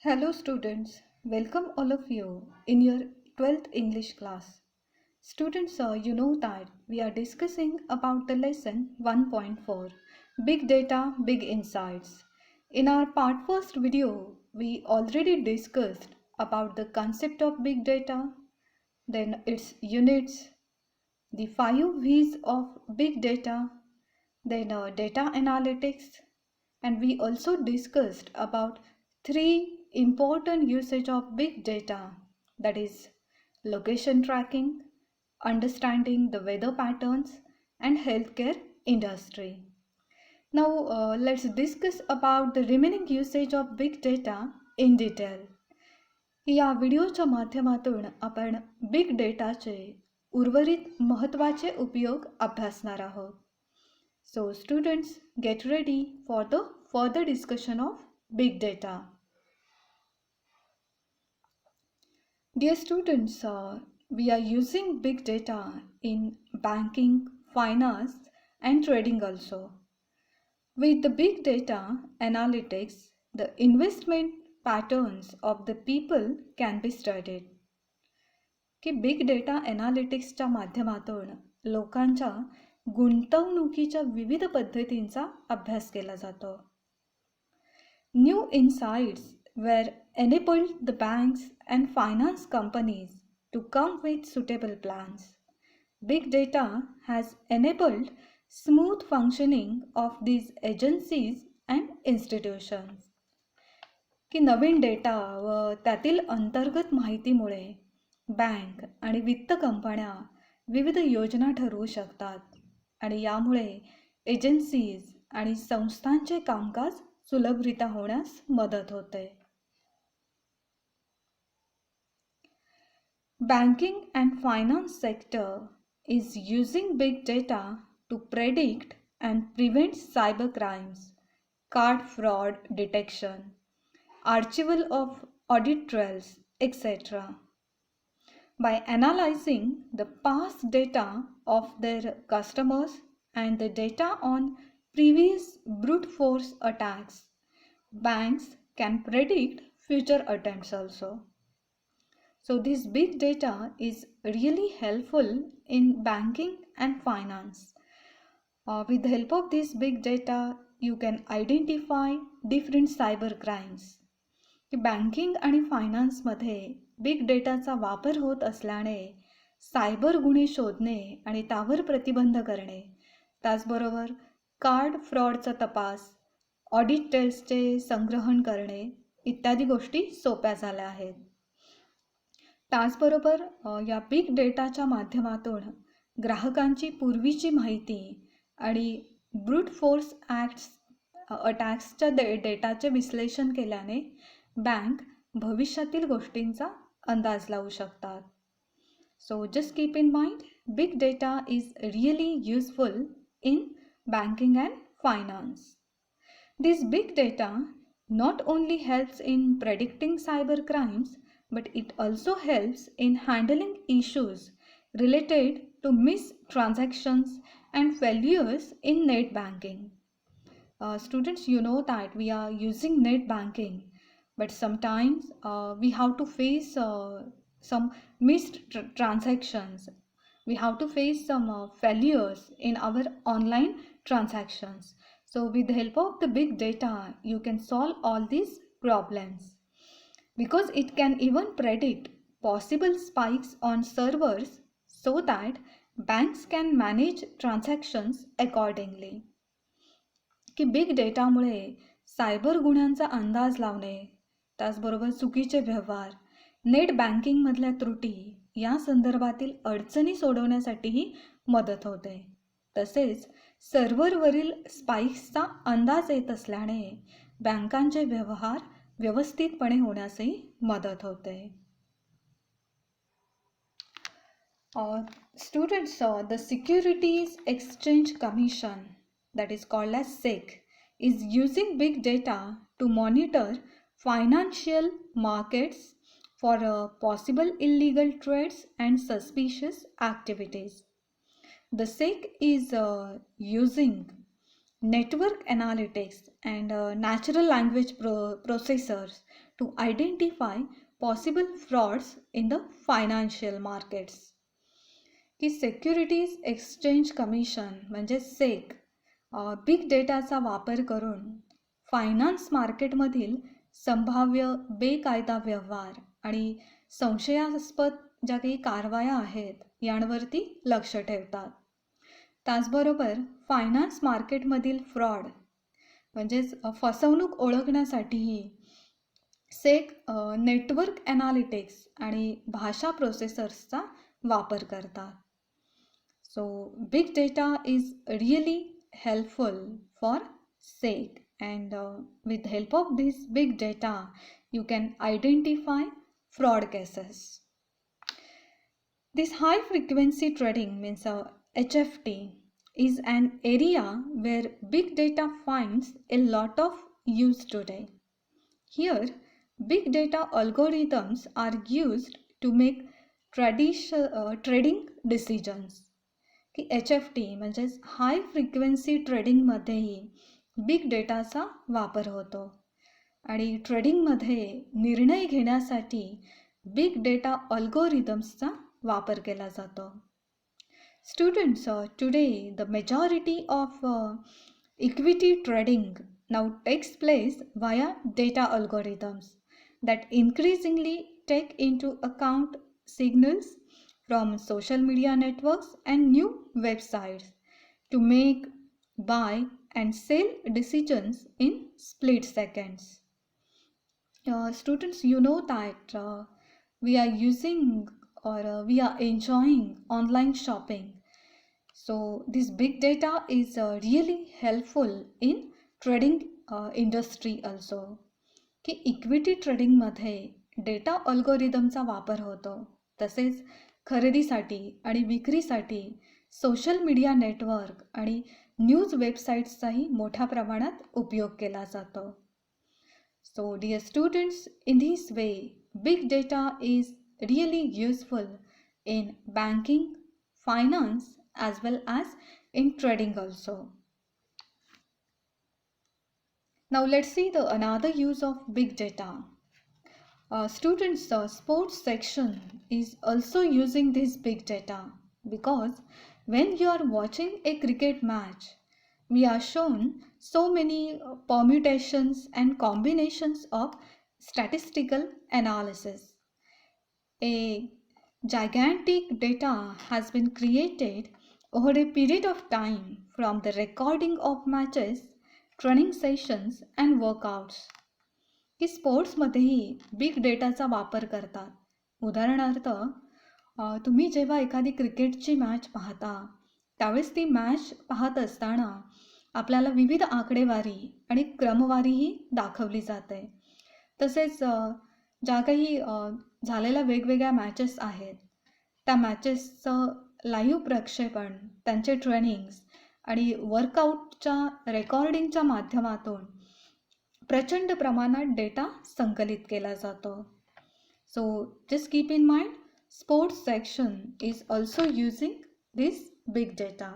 Hello students, welcome all of you in your 12th English class. Students, you know that we are discussing about the lesson 1.4 Big Data, Big Insights. In our part first video, we already discussed about the concept of big data, then its units, the 5 V's of big data, then data analytics, and we also discussed about three important usage of big data, that is location tracking, understanding the weather patterns, and healthcare industry. Now let's discuss about the remaining usage of big data in detail. या व्हिडिओच्या माध्यमातून आपण big डेटाचे उर्वरित महत्त्वाचे उपयोग अभ्यासणार आहोत. So students, get ready for the further discussion of big data. Dear students, we are using big data in banking, finance and trading also. With the big data analytics, the investment patterns of the people can be studied. की big data ॲनालिटिक्सच्या माध्यमातून लोकांच्या गुंतवणुकीच्या विविध पद्धतींचा अभ्यास केला जातो. New insights were enabled the banks and finance companies to come with suitable plans. Big data has enabled smooth functioning of these agencies and institutions. की नवीन डेटा व त्यातील अंतर्गत माहितीमुळे बँक आणि वित्त कंपन्या विविध योजना ठरवू शकतात आणि यामुळे एजन्सीज आणि संस्थांचे कामकाज सुलभरित्या होण्यास मदत होते. Banking and finance sector is using big data to predict and prevent cyber crimes, card fraud detection, archival of audit trails, etc. By analyzing the past data of their customers and the data on previous brute force attacks, banks can predict future attempts also. So this big data is really helpful in banking and finance. With the help of this big data, you can identify different cyber crimes. Banking आणि फायनान्समध्ये big डेटाचा वापर होत असल्याने cyber गुन्हे शोधणे आणि त्यावर प्रतिबंध करणे, त्याचबरोबर कार्ड फ्रॉडचा तपास, ऑडिट टेल्सचे संग्रहण करणे इत्यादी गोष्टी सोप्या झाल्या आहेत. त्याचबरोबर या बिग डेटाच्या माध्यमातून ग्राहकांची पूर्वीची माहिती आणि ब्रूट फोर्स अटॅक्सच्या डेटाचे विश्लेषण केल्याने बँक भविष्यातील गोष्टींचा अंदाज लावू शकतात. So just keep in mind, big data is really useful in banking and finance. This big data not only helps in predicting cyber crimes, but it also helps in handling issues related to missed transactions and failures in net banking. Students, you know that we are using net banking, but sometimes we have to face some missed transactions. We have to face some failures in our online transactions. So with the help of the big data, you can solve all these problems, because it can even predict possible spikes on servers so that banks can manage transactions accordingly. की big डेटामुळे cyber गुन्ह्यांचा अंदाज लावणे, त्याचबरोबर चुकीचे व्यवहार, net बँकिंगमधल्या त्रुटी या संदर्भातील अडचणी सोडवण्यासाठीही मदत होते. तसेच सर्व्हरवरील स्पाइक्सचा अंदाज येत असल्याने बँकांचे व्यवहार व्यवस्थितपणे होण्यासही मदत होते. Students, the Securities Exchange Commission, that is called as SEC, is using big data to monitor financial markets for possible illegal trades and suspicious activities. The SEC is using network analytics, and natural language processors to identify possible frauds in the financial markets. की securities exchange commission म्हणजे सेक big डेटाचा वापर करून finance मार्केटमधील संभाव्य बेकायदा व्यवहार आणि संशयास्पद ज्या काही कारवाया आहेत यांवरती लक्ष ठेवतात. त्याचबरोबर फायनान्स मार्केटमधील फ्रॉड म्हणजेच फसवणूक ओळखण्यासाठीही सेक नेटवर्क ॲनालिटिक्स आणि भाषा प्रोसेसर्सचा वापर करतात. So big data is really helpful for SEC, and with the help of this big data you can identify fraud cases. This high frequency trading means HFT is an area where big data finds a lot of use today. Here big data algorithms are used to make trading decisions. की HFT म्हणजेच high frequency ट्रेडिंगमध्येही big डेटाचा वापर होतो आणि ट्रेडिंगमध्ये निर्णय घेण्यासाठी big data अल्गोरिदम्सचा वापर केला जातो. Students, today the majority of equity trading now takes place via data algorithms that increasingly take into account signals from social media networks and new websites to make buy and sell decisions in split seconds. Students, you know that we are using or we are enjoying online shopping. So this big data is really helpful in trading industry also. की equity ट्रेडिंगमध्ये data अल्गोरिदमचा वापर होतो. तसेच खरेदीसाठी आणि विक्रीसाठी social media network आणि news वेबसाईट्सचाही मोठ्या प्रमाणात उपयोग केला जातो. So dear students, in this way big data is really useful in banking, finance as well as in trading also. Now let's see the another use of big data. Students, sports section is also using this big data because when you are watching a cricket match, we are shown so many permutations and combinations of statistical analysis. A gigantic data has been created over a period of time from the recording of matches, training sessions and workouts. की स्पोर्ट्समध्येही big डेटाचा वापर करतात. उदाहरणार्थ, तुम्ही जेव्हा एखादी क्रिकेटची match पाहता त्यावेळेस ती मॅच पाहत असताना आपल्याला विविध आकडेवारी आणि क्रमवारीही दाखवली जाते. तसेच ज्या काही झालेल्या वेगवेगळ्या मॅचेस आहेत त्या मॅचेसचं लाईव्ह प्रक्षेपण, त्यांचे ट्रेनिंग्स आणि वर्कआउटच्या रेकॉर्डिंगच्या माध्यमातून प्रचंड प्रमाणात डेटा संकलित केला जातो. So just keep in mind, sports section is also using this big data.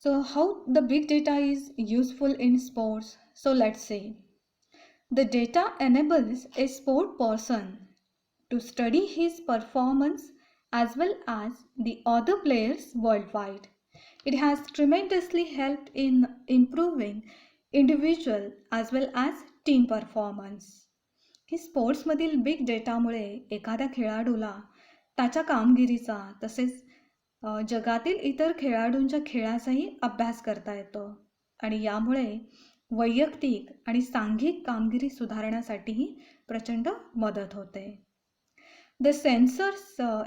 So how the big data is useful in sports? So let's say the data enables a sport person to study his performance as well as the other players worldwide. It has tremendously helped in improving individual as well as team performance. की स्पोर्ट्समधील big डेटामुळे एखाद्या खेळाडूला त्याच्या कामगिरीचा तसेच जगातील इतर खेळाडूंच्या खेळाचाही अभ्यास करता येतो आणि यामुळे वैयक्तिक आणि सांघिक कामगिरी सुधारण्यासाठीही प्रचंड मदत होते. The sensors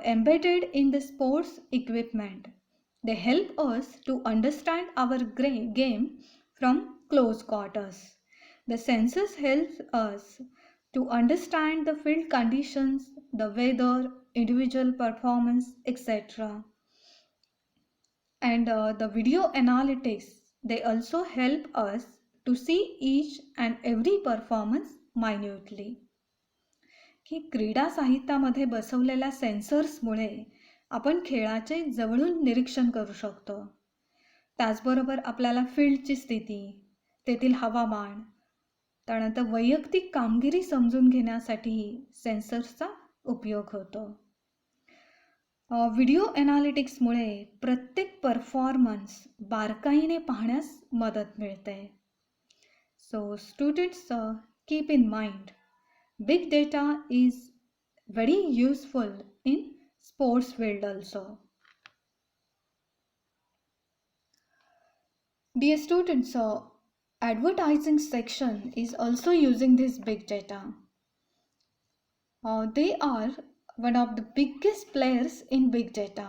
embedded in the sports equipment, they help us to understand our game from close quarters. The sensors help us to understand the field conditions, the weather, individual performance, etc. And the video analytics, they also help us to see each and every performance minutely. की क्रीडा साहित्यामध्ये बसवलेल्या सेन्सर्समुळे आपण खेळाचे जवळून निरीक्षण करू शकतो. त्याचबरोबर आपल्याला फील्डची स्थिती, तेथील हवामान, त्यानंतर वैयक्तिक कामगिरी समजून घेण्यासाठीही सेन्सर्सचा उपयोग होतो. व्हिडिओ ॲनालिटिक्समुळे प्रत्येक परफॉर्मन्स बारकाईने पाहण्यास मदत मिळते. So students, keep in mind, big data is very useful in sports field also. Dear students, advertising section is also using this big data. They are one of the biggest players in big data.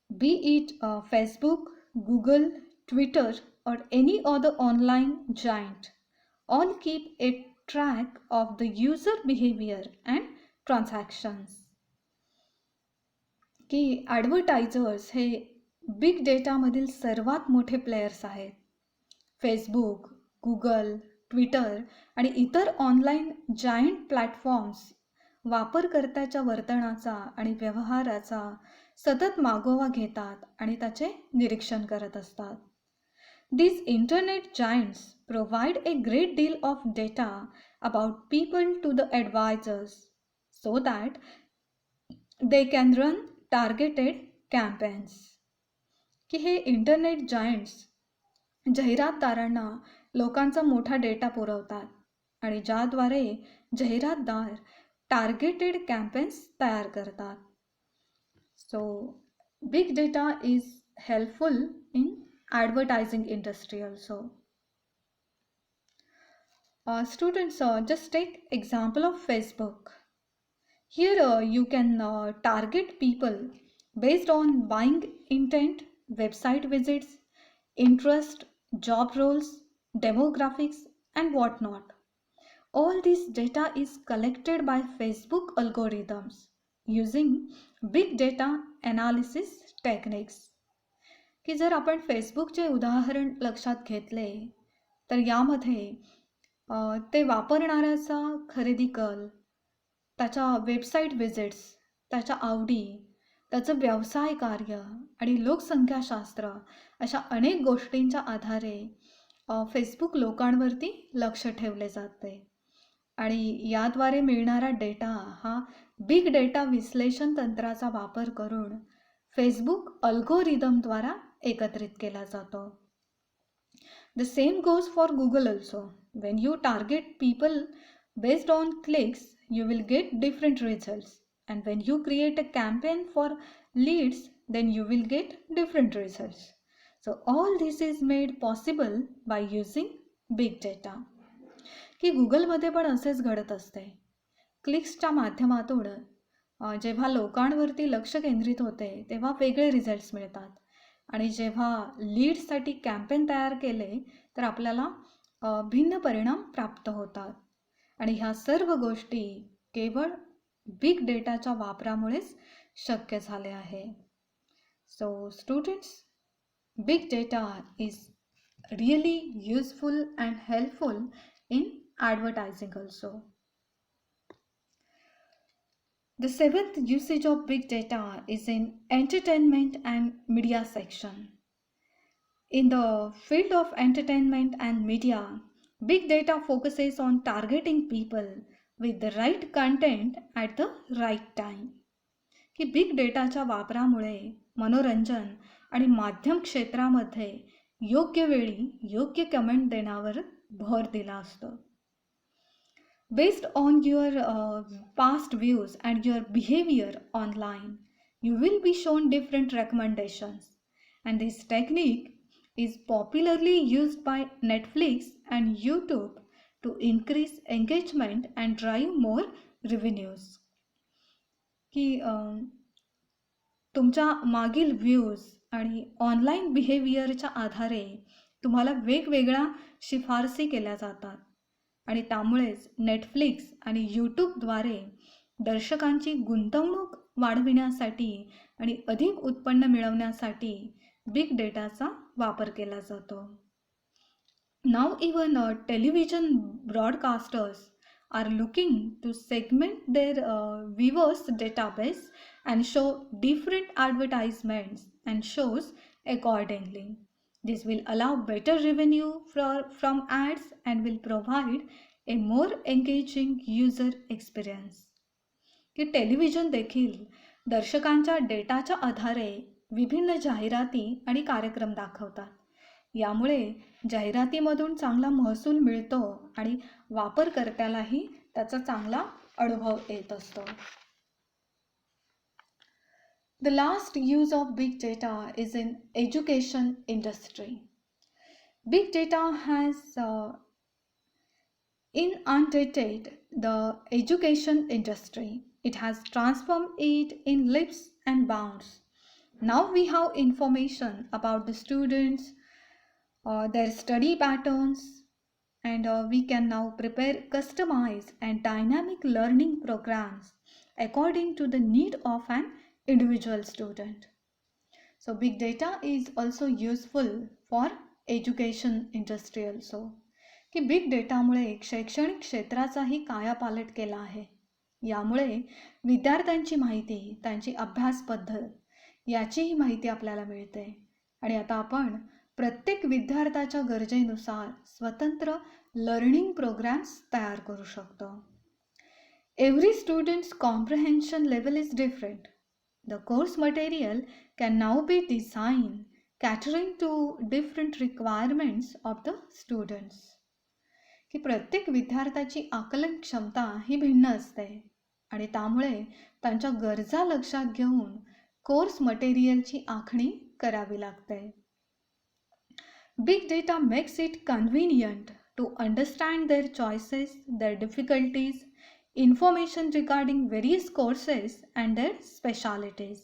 Be it Facebook, Google, Twitter, or any other online giant, all keep a track of the user behavior and transactions. की advertisers हे big डेटामधील सर्वात मोठे players आहेत. Facebook, Google, Twitter आणि इतर online giant platforms वापरकर्त्याच्या वर्तनाचा आणि व्यवहाराचा सतत मागोवा घेतात आणि त्याचे निरीक्षण करत असतात. These internet giants provide a great deal of data about people to the advisors so that they can run targeted campaigns. की हे इंटरनेट जायंट्स जाहिरातदारांना लोकांचा मोठा डेटा पुरवतात आणि ज्याद्वारे जाहिरातदार टार्गेटेड कॅम्पेन्स तयार करतात. So big data is helpful in advertising industry also. Students, just take example of Facebook. Here you can target people based on buying intent, website visits, interest, job roles, demographics, and whatnot. All this data is collected by Facebook algorithms using big data analysis techniques. की जर आपण फेसबुकचे उदाहरण लक्षात घेतले तर यामध्ये ते वापरणाऱ्याचा खरेदी कल, त्याच्या वेबसाईट विजिट्स, त्याच्या आवडी, त्याचं व्यवसाय कार्य आणि लोकसंख्याशास्त्र अशा अनेक गोष्टींच्या आधारे फेसबुक लोकांवरती लक्ष ठेवले जाते आणि याद्वारे मिळणारा डेटा हा बिग डेटा विश्लेषण तंत्राचा वापर करून फेसबुक अल्गोरिदमद्वारा एकत्रित केला जातो. The same goes for Google also. When you target people based on clicks, you will get different results. And when you create a campaign for leads, then you will get different results. So all this is made possible by using big data. की गुगलमध्ये पण असेच घडत असते. क्लिक्सच्या माध्यमातून जेव्हा लोकांवरती लक्ष केंद्रित होते तेव्हा वेगळे रिझल्ट्स मिळतात आणि जेव्हा लीड्ससाठी कॅम्पेन तयार केले तर आपल्याला भिन्न परिणाम प्राप्त होतात आणि ह्या सर्व गोष्टी केवळ बिग डेटाच्या वापरामुळेच शक्य झाले आहे. So students, big data is really useful and helpful in advertising also. The seventh usage of big data is in entertainment and media section. In the field of entertainment and media, big data focuses on targeting people with the right content at the right time. की big डेटाच्या वापरामुळे मनोरंजन आणि माध्यम क्षेत्रामध्ये योग्य वेळी योग्य comment देण्यावर भर दिला असतो. Based on your past views and your behavior online, you will be shown different recommendations. And this technique is popularly used by Netflix and YouTube to increase engagement and drive more revenues. की तुमच्या मागील views आणि online बिहेवियरच्या आधारे तुम्हाला वेगवेगळ्या शिफारसी केल्या जातात आणि त्यामुळेच नेटफ्लिक्स आणि यूट्यूबद्वारे दर्शकांची गुंतवणूक वाढविण्यासाठी आणि अधिक उत्पन्न मिळवण्यासाठी बिग डेटाचा वापर केला जातो. Now even television broadcasters are looking to segment their viewers database and show different advertisements and shows accordingly. This will allow better revenue from ads and will provide a more engaging user experience. की television देखील दर्शकांच्या डेटाच्या आधारे विभिन्न जाहिराती आणि कार्यक्रम दाखवतात. यामुळे जाहिरातीमधून चांगला महसूल मिळतो आणि वापरकर्त्यालाही त्याचा चांगला अनुभव येत असतो. The last use of big data is in education industry. Big data has inundated the education industry. It has transformed it in leaps and bounds. Now we have information about the students, their study patterns, and we can now prepare customized and dynamic learning programs according to the need of an individual student. So big data is also useful for education industry also. की big डेटामुळे शैक्षणिक क्षेत्राचाही कायापालट केला आहे. यामुळे विद्यार्थ्यांची माहिती, त्यांची अभ्यास पद्धत याचीही माहिती आपल्याला मिळते आणि आता आपण प्रत्येक विद्यार्थ्याच्या गरजेनुसार स्वतंत्र लर्निंग प्रोग्राम्स तयार करू शकतो. Every students comprehension level is different. The course material can now be designed catering to different requirements of the students. की प्रत्येक विद्यार्थ्याची आकलन क्षमता ही भिन्न असते आणि त्यामुळे त्यांच्या गरजा लक्षात घेऊन कोर्स मटेरियलची आखणी करावी लागते. Big data makes it convenient to understand their choices, their difficulties, information regarding various courses and their specialities.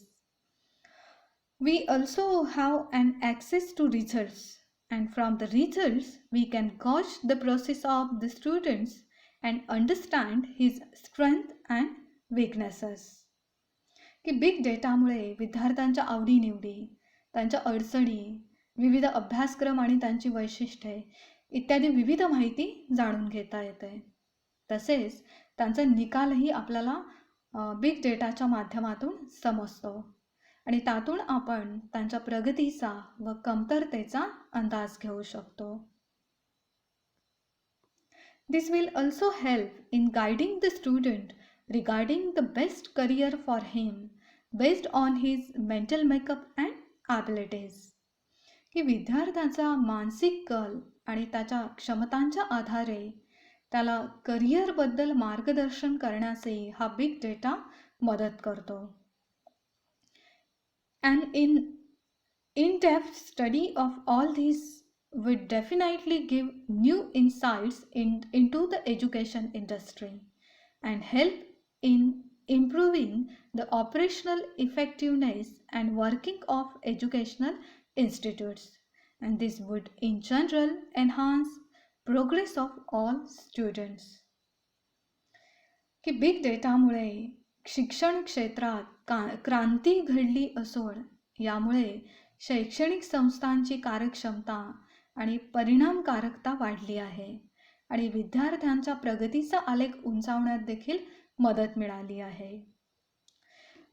We also have an access to results, and from the results we can gauge the process of the students and understand his strength and weaknesses. की big डेटामुळे विद्यार्थ्यांच्या आवडीनिवडी, त्यांच्या अडचणी, विविध अभ्यासक्रम आणि त्यांची वैशिष्ट्ये इत्यादी विविध माहिती जाणून घेता येते. तसेच त्यांचा निकालही आपल्याला बिग डेटाच्या माध्यमातून समजतो आणि त्यातून आपण त्यांच्या प्रगतीचा व कमतरतेचा अंदाज घेऊ शकतो. This will also help in guiding the student regarding the best career for him based on his mental makeup and abilities. की विद्यार्थ्याचा मानसिक कल आणि त्याच्या क्षमतांच्या आधारे त्याला करिअरबद्दल मार्गदर्शन करण्याचे हा बिग डेटा मदत करतो. And in-depth study of all these would definitely give new insights into the education industry and help in improving the operational effectiveness and working of educational institutes. And this would in general enhance progress of all students. की big डेटामुळे शिक्षण क्षेत्रात क्रांती घडली असून यामुळे शैक्षणिक संस्थांची कार्यक्षमता आणि परिणामकारकता वाढली आहे आणि विद्यार्थ्यांच्या प्रगतीचा आलेख उंचावण्यात देखील मदत मिळाली आहे.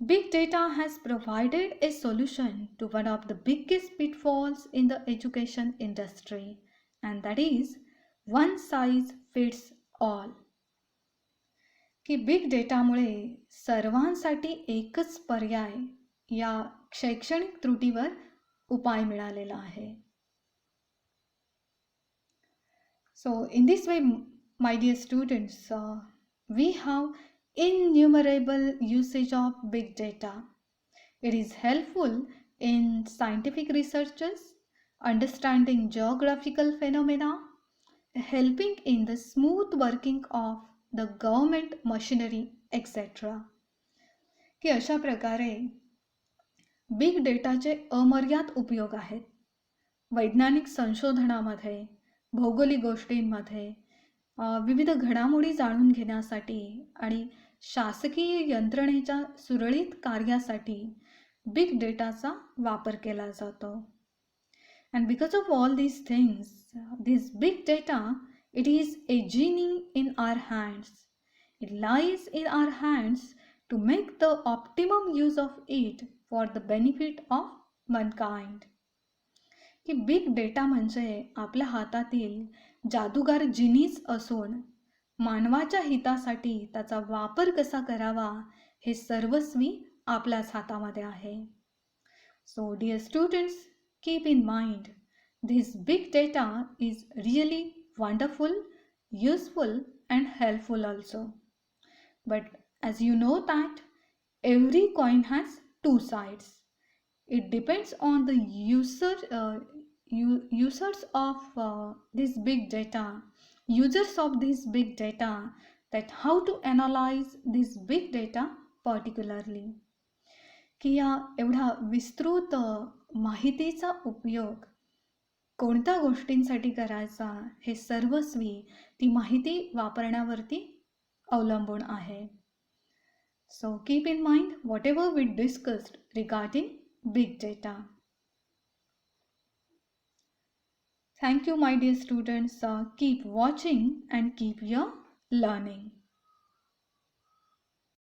Big data has provided a solution to one of the biggest pitfalls in the education industry, and that is one size fits all. की बिग डेटामुळे सर्वांसाठी एकच पर्याय या शैक्षणिक त्रुटीवर उपाय मिळालेला आहे. So in this way, my dear students, we have innumerable usage of big data. It is helpful in scientific researches, understanding geographical phenomena, helping in the smooth working of the government machinery, etc. की अशा प्रकारे big डेटाचे अमर्याद उपयोग आहेत. वैज्ञानिक संशोधनामध्ये, भौगोलिक गोष्टींमध्ये, विविध घडामोडी जाणून घेण्यासाठी आणि शासकीय यंत्रणेच्या सुरळीत कार्यासाठी बिग डेटाचा वापर केला जातो. And because of all these things, this big data, it is a genie in our hands. It lies in our hands to make the optimum use of it for the benefit of mankind. की big data म्हणजे आपल्या हातातील जादूगार जिनीस असून मानवाच्या हितासाठी त्याचा वापर कसा करावा हे सर्वस्वी आपल्याच हातामध्ये आहे. So, dear students, keep in mind this big data is really wonderful, useful, and helpful also. But as you know that every coin has two sides. It depends on the users of this big data, users of this big data, that how to analyze this big data particularly. की या एवढा विस्तृत माहितीचा उपयोग कोणत्या गोष्टींसाठी करायचा हे सर्वस्वी ती माहिती वापरण्यावरती अवलंबून आहे. So keep in mind whatever we discussed regarding big data. Thank you, my dear students. Keep watching and keep your learning.